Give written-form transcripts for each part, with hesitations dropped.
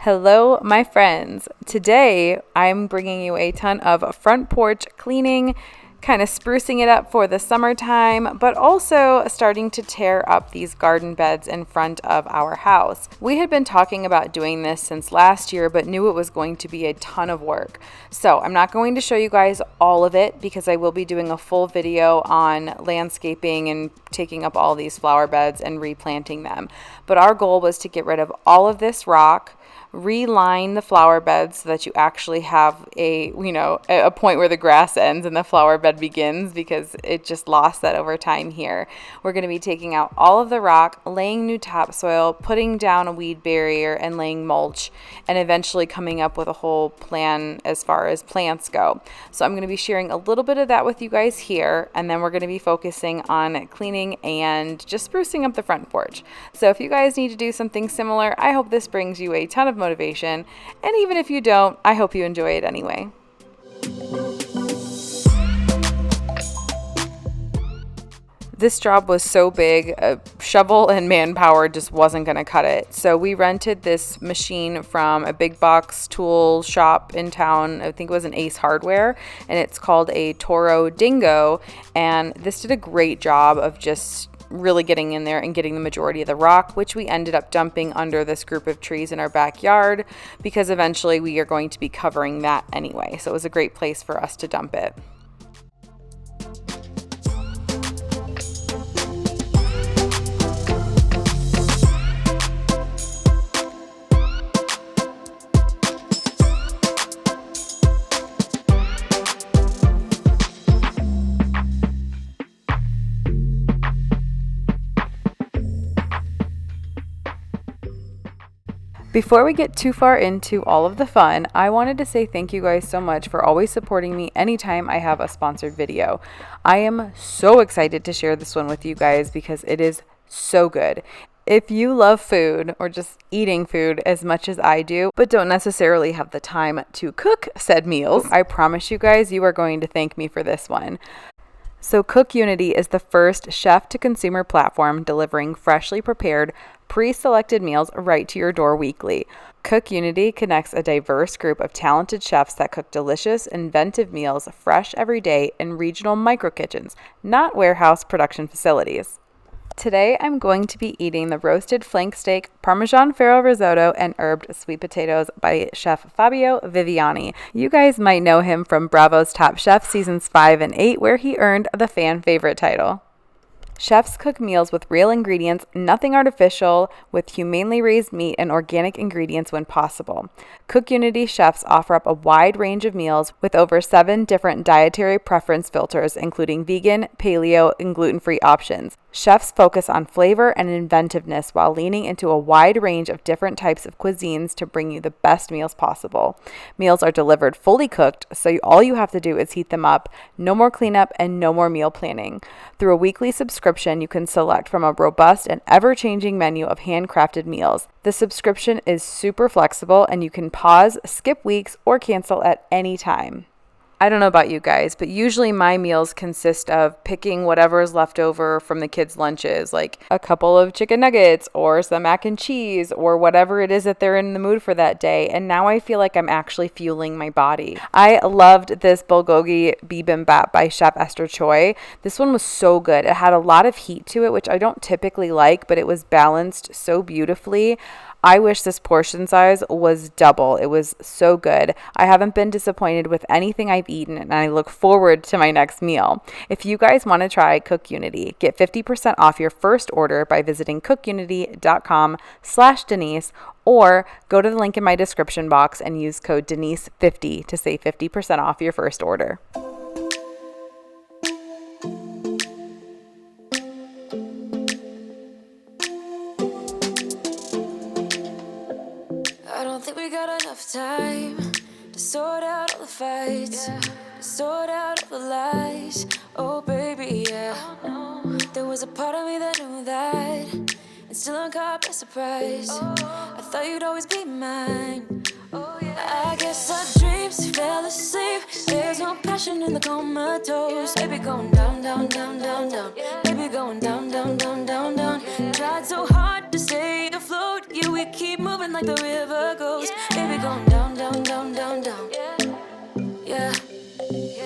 Hello, my friends. Today, I'm bringing you a ton of front porch cleaning, kind of sprucing it up for the summertime, but also starting to tear up these garden beds in front of our house. We had been talking about doing this since last year, but knew it was going to be a ton of work. So I'm not going to show you guys all of it because I will be doing a full video on landscaping and taking up all these flower beds and replanting them. But our goal was to get rid of all of this rock, reline the flower beds so that you actually have a point where the grass ends and the flower bed begins, because it just lost that over time here. We're going to be taking out all of the rock, laying new topsoil, putting down a weed barrier, and laying mulch, and eventually coming up with a whole plan as far as plants go. So I'm going to be sharing a little bit of that with you guys here, and then we're going to be focusing on cleaning and just sprucing up the front porch. So if you guys need to do something similar, I hope this brings you a ton of motivation, and even if you don't, I hope you enjoy it anyway. This job was so big, a shovel and manpower just wasn't going to cut it. So we rented this machine from a big box tool shop in town. I think it was an Ace Hardware, and it's called a Toro Dingo. And this did a great job of just really getting in there and getting the majority of the rock, which we ended up dumping under this group of trees in our backyard, because eventually we are going to be covering that anyway. So it was a great place for us to dump it. Before we get too far into all of the fun, I wanted to say thank you guys so much for always supporting me anytime I have a sponsored video. I am so excited to share this one with you guys because it is so good. If you love food or just eating food as much as I do, but don't necessarily have the time to cook said meals, I promise you guys you are going to thank me for this one. So CookUnity is the first chef-to-consumer platform delivering freshly prepared, pre-selected meals right to your door weekly. CookUnity connects a diverse group of talented chefs that cook delicious, inventive meals fresh every day in regional micro kitchens, not warehouse production facilities. Today, I'm going to be eating the roasted flank steak, Parmesan farro risotto, and herbed sweet potatoes by Chef Fabio Viviani. You guys might know him from Bravo's Top Chef seasons 5 and 8, where he earned the fan favorite title. Chefs cook meals with real ingredients, nothing artificial, with humanely raised meat and organic ingredients when possible. CookUnity chefs offer up a wide range of meals with over 7 different dietary preference filters, including vegan, paleo, and gluten-free options. Chefs focus on flavor and inventiveness while leaning into a wide range of different types of cuisines to bring you the best meals possible. Meals are delivered fully cooked, so all you have to do is heat them up. No more cleanup and no more meal planning. Through a weekly subscription, you can select from a robust and ever-changing menu of handcrafted meals. The subscription is super flexible, and you can pause, skip weeks, or cancel at any time. I don't know about you guys, but usually my meals consist of picking whatever is left over from the kids' lunches, like a couple of chicken nuggets or some mac and cheese or whatever it is that they're in the mood for that day. And now I feel like I'm actually fueling my body. I loved this bulgogi bibimbap by Chef Esther Choi. This one was so good. It had a lot of heat to it, which I don't typically like, but it was balanced so beautifully. I wish this portion size was double. It was so good. I haven't been disappointed with anything I've eaten, and I look forward to my next meal. If you guys want to try CookUnity, get 50% off your first order by visiting cookunity.com/Denise, or go to the link in my description box and use code Denise50 to save 50% off your first order. I don't think we got enough time to sort out all the fights, to sort out all the lies. Oh baby, yeah. There was a part of me that knew that, and still I'm caught by surprise. I thought you'd always be mine. I guess our dreams fell asleep. There's no passion in the comatose. Baby going down, down, down, down, down. Baby going down, down, down, down, down. Tried so hard to stay afloat, yeah, we keep moving moving like the river goes. Baby, going down, down, down, down, down. Yeah.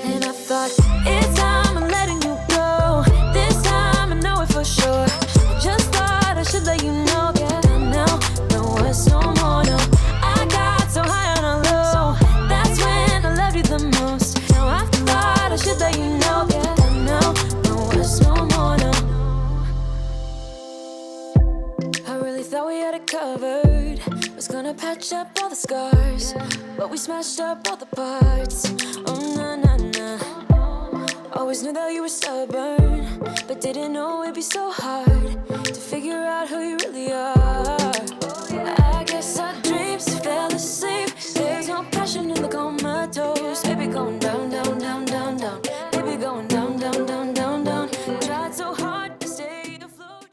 And I thought, it's time I'm letting you go. This time I know it for sure. I just thought I should let you know. Yeah, now, no words no more, no. I got so high on a low. That's when I loved you the most. Now I thought I should let you know. Yeah, now, no words no more, no. I really thought we had it covered. Was gonna patch up all the scars, but we smashed up all the parts. Oh, na na na. Always knew that you were stubborn, but didn't know it'd be so hard to figure out who you really are. I guess our dreams fell asleep. There's no passion in the comatose. Baby, going down, down, down, down, down. Baby, going down, down, down, down, down. Tried so hard to stay afloat.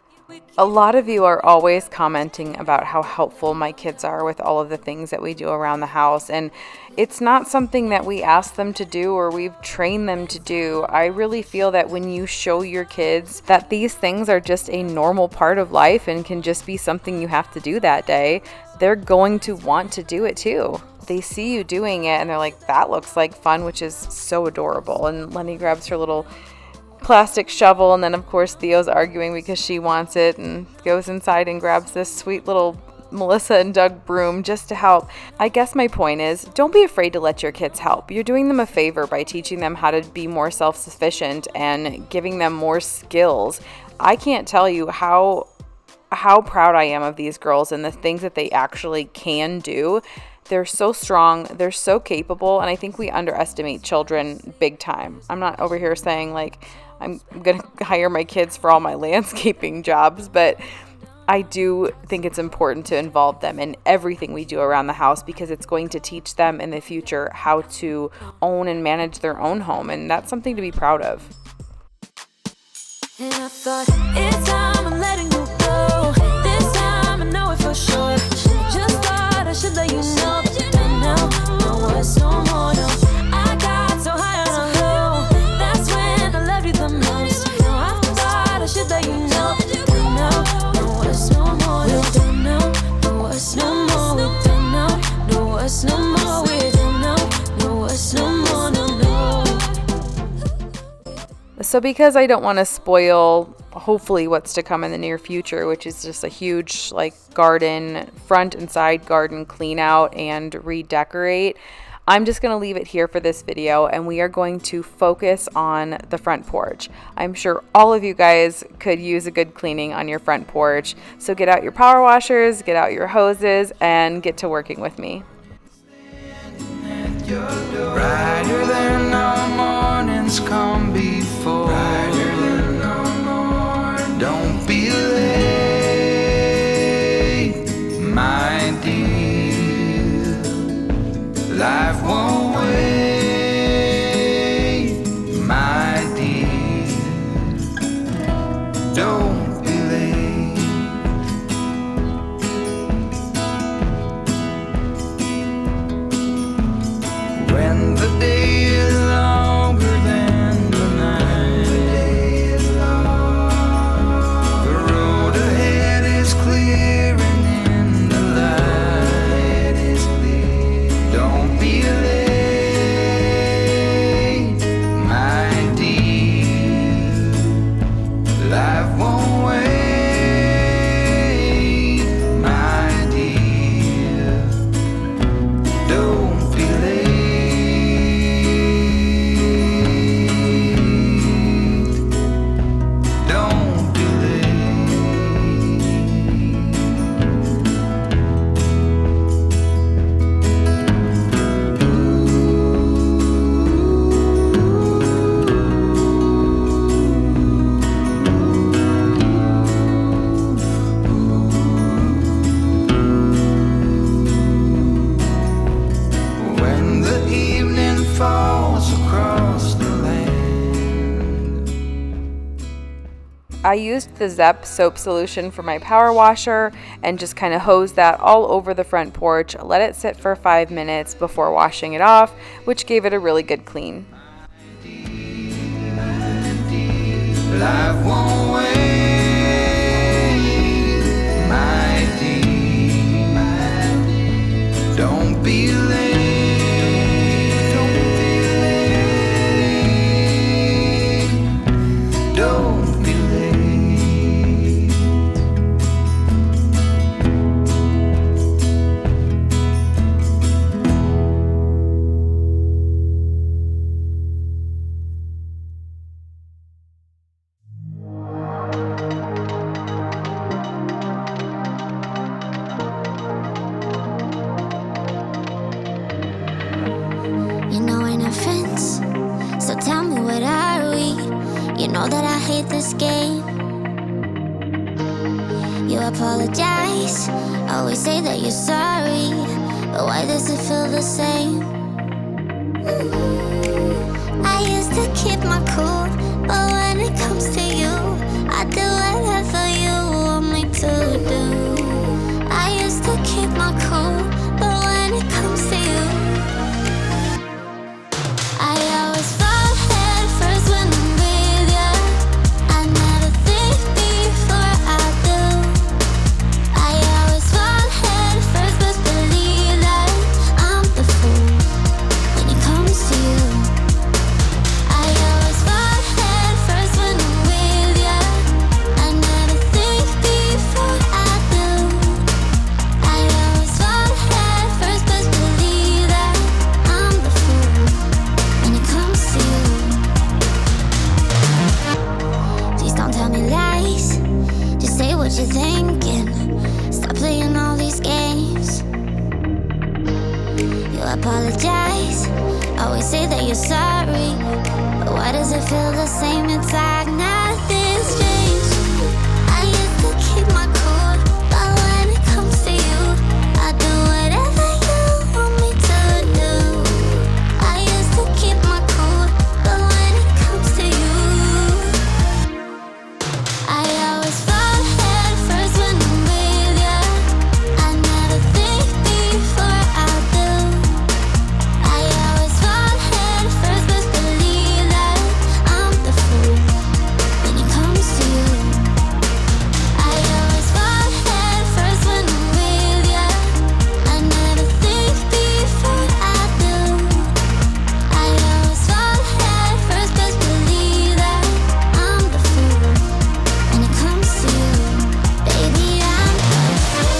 A lot of you are always commenting about how helpful my kids are with all of the things that we do around the house, and it's not something that we ask them to do or we've trained them to do. I really feel that when you show your kids that these things are just a normal part of life and can just be something you have to do that day, they're going to want to do it too. They see you doing it and they're like, that looks like fun, which is so adorable. And Lenny grabs her little plastic shovel, and then of course Theo's arguing because she wants it and goes inside and grabs this sweet little Melissa and Doug broom just to help. I guess my point is, don't be afraid to let your kids help. You're doing them a favor by teaching them how to be more self-sufficient and giving them more skills. I can't tell you how proud I am of these girls and the things that they actually can do. They're so strong, they're so capable, and I think we underestimate children big time. I'm not over here saying like I'm going to hire my kids for all my landscaping jobs, but I do think it's important to involve them in everything we do around the house because it's going to teach them in the future how to own and manage their own home, and that's something to be proud of. And I thought, it's time I'm letting you go. This time I know it for sure. Just thought I should let you know. Now, no words no more, no. I got so high on a low. That's when I loved you the most. Now I thought I should let you know. Now, no words no more, no. We don't know, no words no more. We don't know, no words no more. We don't know, no words no more, no, no. So because I don't want to spoil hopefully what's to come in the near future, which is just a huge like garden, front and side garden clean out and redecorate, I'm just going to leave it here for this video, and we are going to focus on the front porch. I'm sure all of you guys could use a good cleaning on your front porch, so get out your power washers, get out your hoses, and get to working with me. Brighter than our mornings come before. Brighter than our mornings. Don't be late, my dear. Life won't wait, my dear. Don't be late. When the day is longer than the night, the road ahead is clear and in the light is clear. Don't be late, my dear. Life won't wait, my dear. Don't be late. When the evening falls across the land. I used the Zep soap solution for my power washer and just kind of hosed that all over the front porch, let it sit for 5 minutes before washing it off, which gave it a really good clean. Life won't wait, my dear. know that I hate this game. You apologize, always say that you're sorry, but why does it feel the same? I used to keep my cool, but when it comes to you, I do whatever you want me to do. I used to keep my cool, but when it comes to you, I always fall head first when I'm with ya. I never think before I do. I always fall head first, but believe that I'm the fool when it comes to you. I always fall head first when I'm with ya. I never think before I do. I always fall head first, but believe that I'm the fool when it comes to you. Please don't tell me lies, just say what you're thinking. Stop playing all these games. You apologize, always say that you're sorry, but why does it feel the same? It's like nothing's changed. I used to keep my cool, but when it comes to you, I do whatever you want me to do. I used to keep my cool, but when it comes to you, I always fall head first when I'm with ya. I never think before I do. I always fall head first, but believe that I'm the fool when it comes to you. I always fall head first when I'm with ya. I never think before I do. I always fall head first, but believe that I'm the fool when it comes to you. Baby, I'm the fool.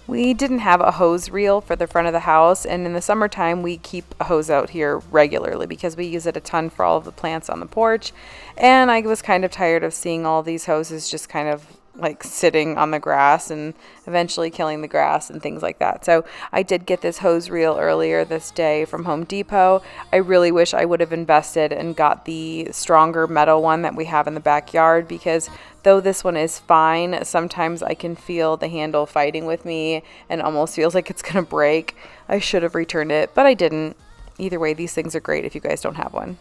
We didn't have a hose reel for the front of the house, and in the summertime we keep a hose out here regularly because we use it a ton for all of the plants on the porch. And I was kind of tired of seeing all these hoses just kind of like sitting on the grass and eventually killing the grass and things like that. So I did get this hose reel earlier this day from Home Depot. I really wish I would have invested and got the stronger metal one that we have in the backyard, because though this one is fine, sometimes I can feel the handle fighting with me and almost feels like it's gonna break. I should have returned it, but I didn't. Either way, these things are great if you guys don't have one.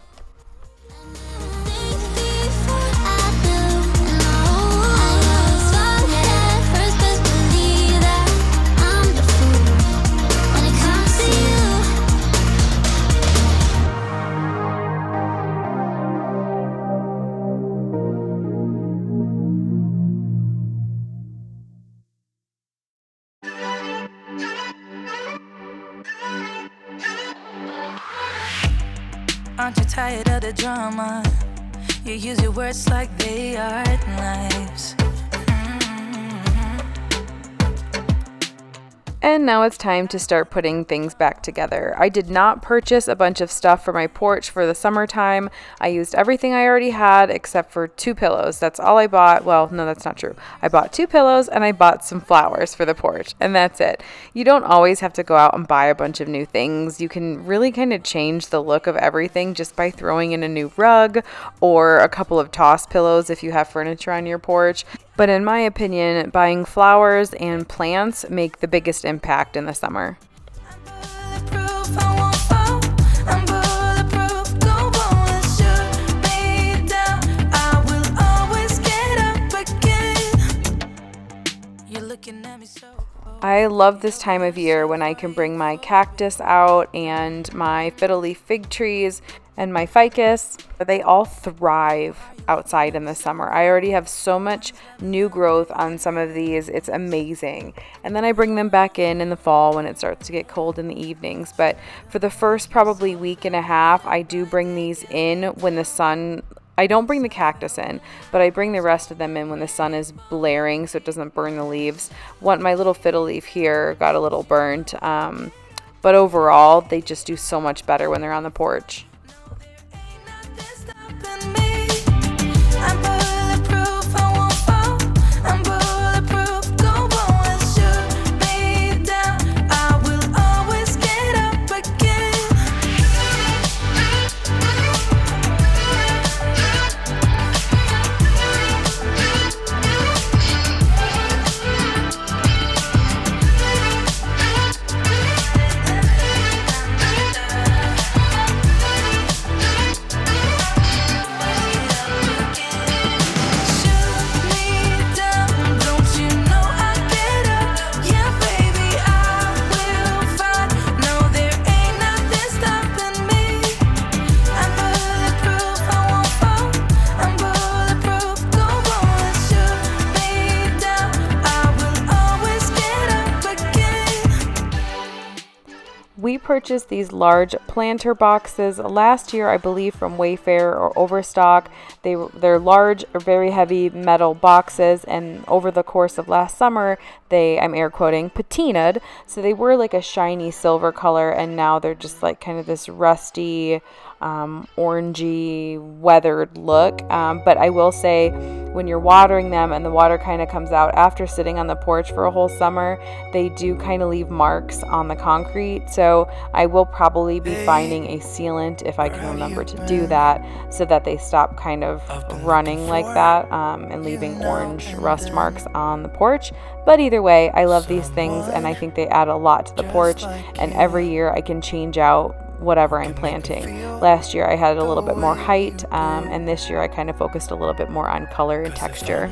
Aren't you tired of the drama? You use your words like they are knives. And now it's time to start putting things back together. I did not purchase a bunch of stuff for my porch for the summertime. I used everything I already had except for 2 pillows. That's all I bought. Well, no, that's not true. I bought 2 pillows and I bought some flowers for the porch, and that's it. You don't always have to go out and buy a bunch of new things. You can really kind of change the look of everything just by throwing in a new rug or a couple of toss pillows if you have furniture on your porch. But in my opinion, buying flowers and plants make the biggest impact in the summer. I love this time of year when I can bring my cactus out and my fiddle leaf fig trees and my ficus. They all thrive outside in the summer. I already have so much new growth on some of these. It's amazing. And then I bring them back in the fall when it starts to get cold in the evenings. But for the first probably week and a half, I do bring these in when the sun... I don't bring the cactus in, but I bring the rest of them in when the sun is blaring so it doesn't burn the leaves. My little fiddle leaf here got a little burnt, but overall they just do so much better when they're on the porch. purchased these large planter boxes last year, I believe from Wayfair or Overstock. They're large or very heavy metal boxes, and over the course of last summer, I'm air quoting, patinaed. So they were like a shiny silver color, and now they're just like kind of this rusty, orangey, weathered look. But I will say, when you're watering them and the water kind of comes out after sitting on the porch for a whole summer, they do kind of leave marks on the concrete. So I will probably be finding a sealant if I can remember to do that, so that they stop kind of running like that and leaving orange rust marks on the porch. But either way, I love these things, and I think they add a lot to the porch, and every year I can change out whatever I'm planting. Last year I had a little bit more height, and this year I kind of focused a little bit more on color and texture.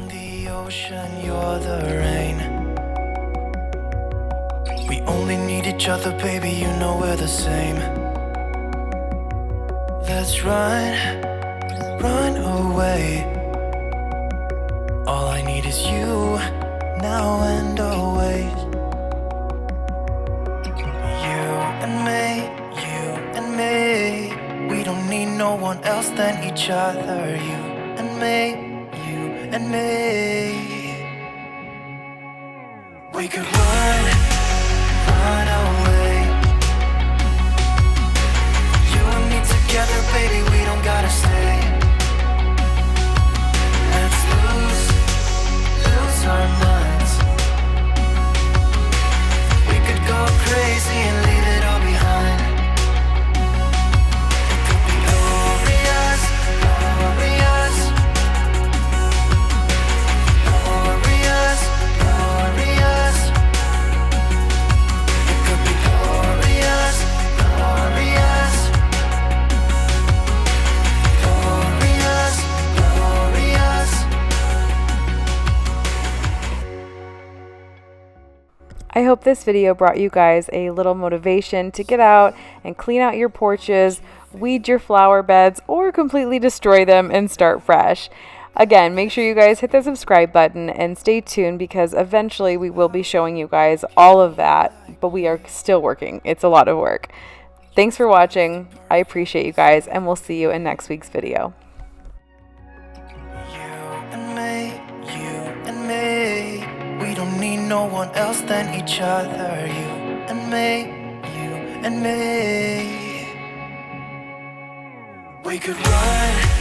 We only need each other, baby, you know we're the same. Let's run away. All I need is you, now and always. We don't need no one else than each other. You and me. We could run away. You and me together, baby, we don't gotta stay. Let's lose our minds. We could go crazy and leave it all behind. I hope this video brought you guys a little motivation to get out and clean out your porches, weed your flower beds, or completely destroy them and start fresh. Again, make sure you guys hit the subscribe button and stay tuned, because eventually we will be showing you guys all of that, but we are still working. It's a lot of work. Thanks for watching. I appreciate you guys, and we'll see you in next week's video. We don't need no one else than each other. You and me. We could run